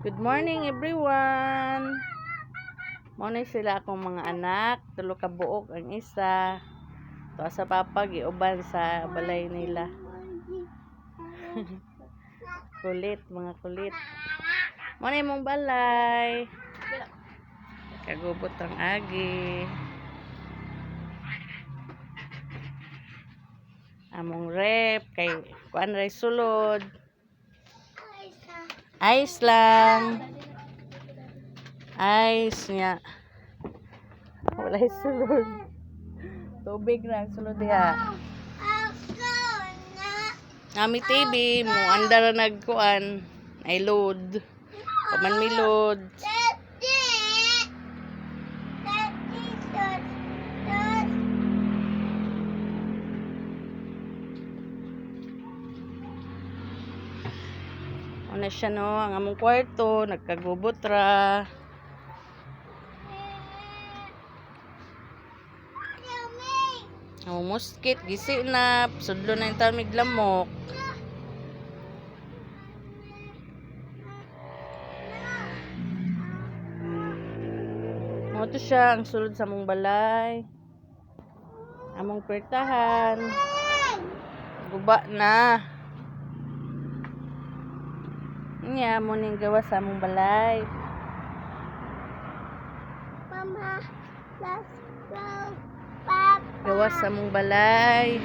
Good morning everyone. Muna sila akong mga anak, tulo ka buok ang isa. To sa papa giuban sa balay nila. Kulit, mga kulit. Muna imong balay. Kagubot ang agi. Among rep kay kuan ray sulod. Ice lang. Ice niya. Wala sulod. Tubig lang sulod diha. Nami TV mo andar nagkuan ay load. Paman mi load. Ano siya no, ang among kwarto nagkagubot ra. Ang muskit gisi na, sudlo na yung tamig lamok. Ito siya ang sulod sa among balay. Among pertahan. Guba na. Niya mo ning gawa sa among balay. Mama, let's go. Papa. Gawa sa among balay.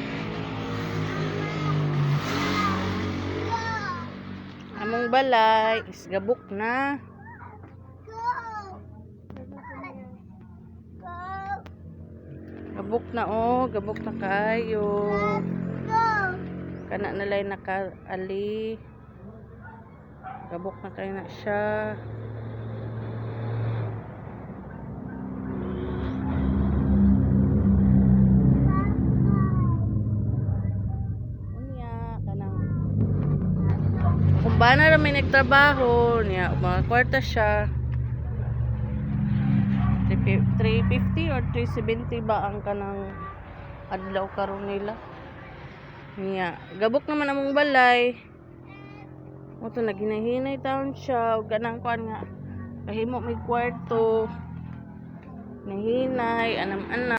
Among balay is gabok na. Gabok na gabok na kayo. Kana nalay nakaali. Gabok na kayo na siya. Kung ba na may nagtrabaho niya, mga kwarta siya 350 or 370 ba ang kanang adlaw karon nila niya. Gabok naman among balay mo to naginahinay taon siya ug kanang kuan nga kahimo may kwarto nahinay anam-anam.